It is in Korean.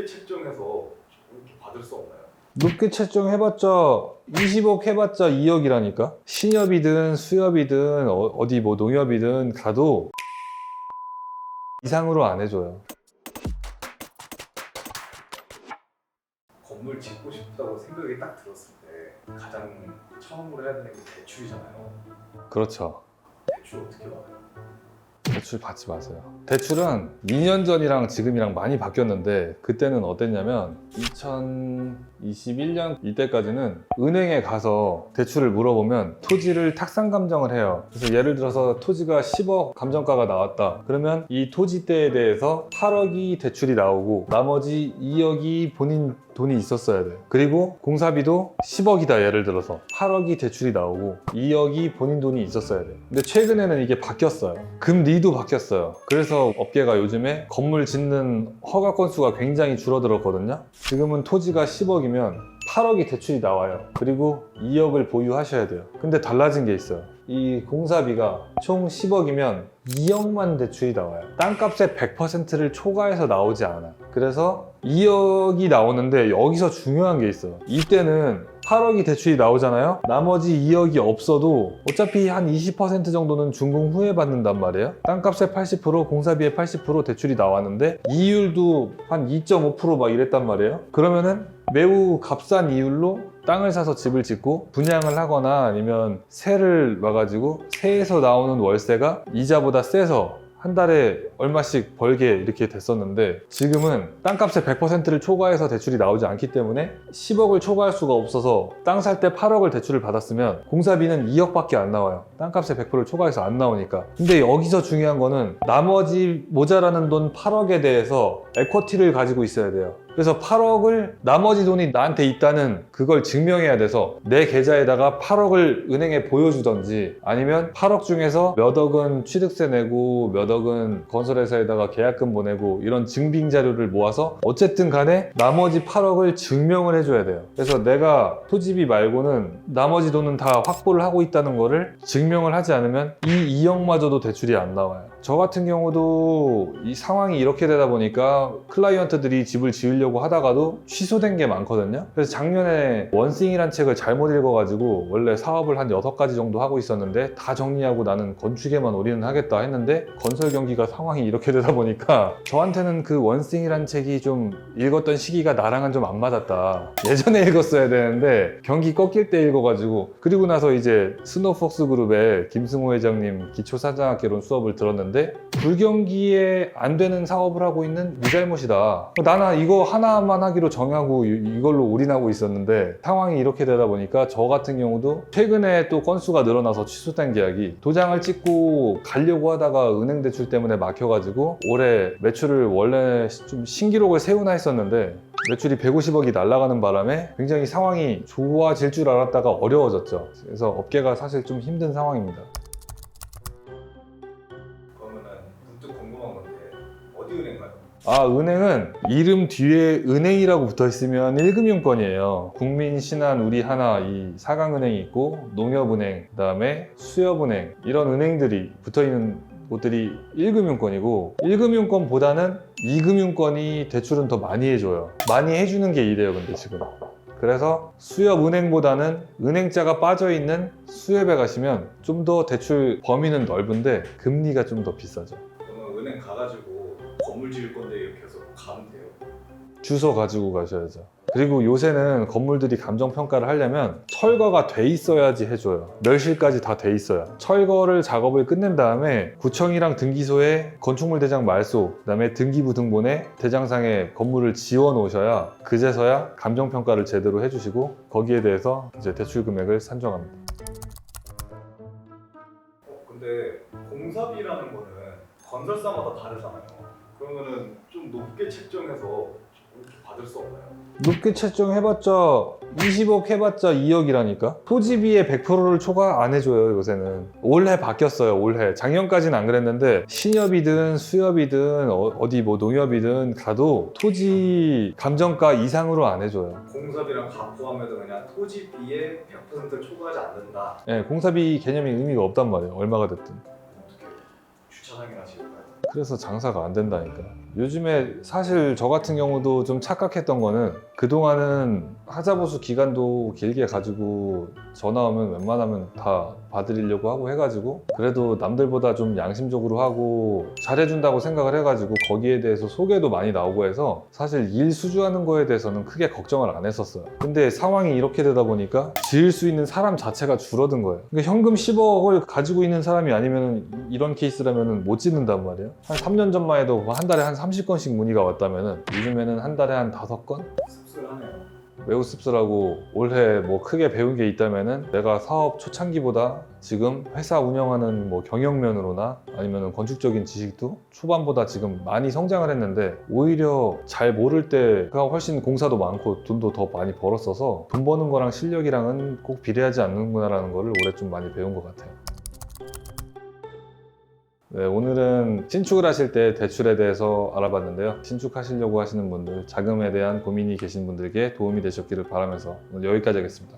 높게 책정해서 이렇게 받을 수 없나요? 높게 책정해봤자 20억 해봤자 2억이라니까. 신협이든 수협이든 어디 뭐 농협이든 가도 이상으로 안 해줘요. 건물 짓고 싶다고 생각이 딱 들었을 때 가장 처음으로 해야 되는 게 대출이잖아요. 그렇죠. 대출 어떻게 받아요? 대출 받지 마세요. 대출은 2년 전이랑 지금이랑 많이 바뀌었는데 그때는 어땠냐면 2021년 이때까지는 은행에 가서 대출을 물어보면 토지를 탁상 감정을 해요. 그래서 예를 들어서 토지가 10억 감정가가 나왔다. 그러면 이 토지대에 대해서 8억이 대출이 나오고 나머지 2억이 본인 돈이 있었어야 돼. 그리고 공사비도 10억이다 예를 들어서 8억이 대출이 나오고 2억이 본인 돈이 있었어야 돼. 근데 최근에는 이게 바뀌었어요. 금리도 바뀌었어요. 그래서 업계가 요즘에 건물 짓는 허가 건수가 굉장히 줄어들었거든요. 지금은 토지가 10억이면 8억이 대출이 나와요. 그리고 2억을 보유하셔야 돼요. 근데 달라진 게 있어요. 이 공사비가 총 10억이면 2억만 대출이 나와요. 땅값의 100%를 초과해서 나오지 않아. 그래서 2억이 나오는데 여기서 중요한 게 있어요. 이때는 8억이 대출이 나오잖아요. 나머지 2억이 없어도 어차피 한 20% 정도는 준공 후에 받는단 말이에요. 땅값의 80%, 공사비의 80% 대출이 나왔는데 이율도 한 2.5% 막 이랬단 말이에요. 그러면은 매우 값싼 이율로 땅을 사서 집을 짓고 분양을 하거나 아니면 세를 놔가지고 세에서 나오는 월세가 이자보다 세서 한 달에 얼마씩 벌게 이렇게 됐었는데 지금은 땅값의 100%를 초과해서 대출이 나오지 않기 때문에 10억을 초과할 수가 없어서 땅 살 때 8억을 대출을 받았으면 공사비는 2억밖에 안 나와요. 땅값의 100%를 초과해서 안 나오니까. 근데 여기서 중요한 거는 나머지 모자라는 돈 8억에 대해서 에쿼티를 가지고 있어야 돼요. 그래서 8억을 나머지 돈이 나한테 있다는 그걸 증명해야 돼서 내 계좌에다가 8억을 은행에 보여주던지 아니면 8억 중에서 몇 억은 취득세 내고 몇 억은 건설회사에다가 계약금 보내고 이런 증빙 자료를 모아서 어쨌든 간에 나머지 8억을 증명을 해줘야 돼요. 그래서 내가 토지비 말고는 나머지 돈은 다 확보를 하고 있다는 거를 증명을 하지 않으면 이 2억마저도 대출이 안 나와요. 저 같은 경우도 이 상황이 이렇게 되다 보니까 클라이언트들이 집을 지으려고 하다가도 취소된 게 많거든요. 그래서 작년에 원싱이란 책을 잘못 읽어가지고 원래 사업을 한 6가지 정도 하고 있었는데 다 정리하고 나는 건축에만 올인을 하겠다 했는데 건설 경기가 상황이 이렇게 되다 보니까 저한테는 그 원싱이란 책이 좀 읽었던 시기가 나랑은 좀 안 맞았다. 예전에 읽었어야 되는데 경기 꺾일 때 읽어가지고 그리고 나서 이제 스노폭스 그룹의 김승호 회장님 기초사장학개론 수업을 들었는데 불경기에 안 되는 사업을 하고 있는 네 잘못이다. 나는 이거 하나만 하기로 정하고 이걸로 올인하고 있었는데 상황이 이렇게 되다 보니까 저 같은 경우도 최근에 또 건수가 늘어나서 취소된 계약이 도장을 찍고 가려고 하다가 은행 대출 때문에 막혀가지고 올해 매출을 원래 좀 신기록을 세우나 했었는데 매출이 150억이 날아가는 바람에 굉장히 상황이 좋아질 줄 알았다가 어려워졌죠. 그래서 업계가 사실 좀 힘든 상황입니다. 어디 은행 가요? 은행은 이름 뒤에 은행이라고 붙어 있으면 1금융권이에요. 국민, 신한, 우리하나 이 4강은행이 있고 농협은행, 그 다음에 수협은행 이런 은행들이 붙어 있는 곳들이 1금융권이고 1금융권보다는 2금융권이 대출은 더 많이 해줘요. 많이 해주는 게 이래요 근데 지금. 그래서 수협은행보다는 은행자가 빠져있는 수협에 가시면 좀 더 대출 범위는 넓은데 금리가 좀 더 비싸죠. 그러면 은행 가가지고 건물 지을 건데 이렇게 해서 가면 돼요? 주소 가지고 가셔야죠. 그리고 요새는 건물들이 감정평가를 하려면 철거가 돼 있어야지 해줘요. 멸실까지 다 돼 있어야. 철거를 작업을 끝낸 다음에 구청이랑 등기소에 건축물 대장 말소, 그 다음에 등기부 등본에 대장상에 건물을 지어 놓으셔야 그제서야 감정평가를 제대로 해주시고 거기에 대해서 이제 대출 금액을 산정합니다. 근데 공사비라는 거는 건설사마다 다르잖아요. 그러면은 좀 높게 책정해서 이렇게 받을 수 없나요? 높게 책정해봤자 20억 해봤자 2억이라니까? 토지비의 100%를 초과 안 해줘요 요새는. 올해 바뀌었어요 올해. 작년까지는 안 그랬는데 신협이든 수협이든 어디 뭐 농협이든 가도 토지 감정가 이상으로 안 해줘요. 공사비랑 다 포함해도 그냥 토지비의 100%를 초과하지 않는다. 네, 공사비 개념이 의미가 없단 말이에요 얼마가 됐든. 어떻게 주차장이나 지을까요? 그래서 장사가 안 된다니까. 요즘에 사실 저 같은 경우도 좀 착각했던 거는 그동안은 하자보수 기간도 길게 가지고 전화 오면 웬만하면 다 봐드리려고 하고 해가지고 그래도 남들보다 좀 양심적으로 하고 잘해준다고 생각을 해가지고 거기에 대해서 소개도 많이 나오고 해서 사실 일 수주하는 거에 대해서는 크게 걱정을 안 했었어요. 근데 상황이 이렇게 되다 보니까 지을 수 있는 사람 자체가 줄어든 거예요. 그러니까 현금 10억을 가지고 있는 사람이 아니면 이런 케이스라면 못 짓는단 말이에요. 한 3년 전만 해도 한 달에 한 30건씩 문의가 왔다면 요즘에는 한 달에 한 5건? 씁쓸하네요. 매우 씁쓸하고 올해 뭐 크게 배운 게 있다면은 내가 사업 초창기보다 지금 회사 운영하는 뭐 경영면으로나 아니면 건축적인 지식도 초반보다 지금 많이 성장을 했는데 오히려 잘 모를 때가 훨씬 공사도 많고 돈도 더 많이 벌었어서 돈 버는 거랑 실력이랑은 꼭 비례하지 않는구나라는 거를 올해 좀 많이 배운 것 같아요. 네, 오늘은 신축을 하실 때 대출에 대해서 알아봤는데요. 신축하시려고 하시는 분들, 자금에 대한 고민이 계신 분들께 도움이 되셨기를 바라면서 오늘 여기까지 하겠습니다.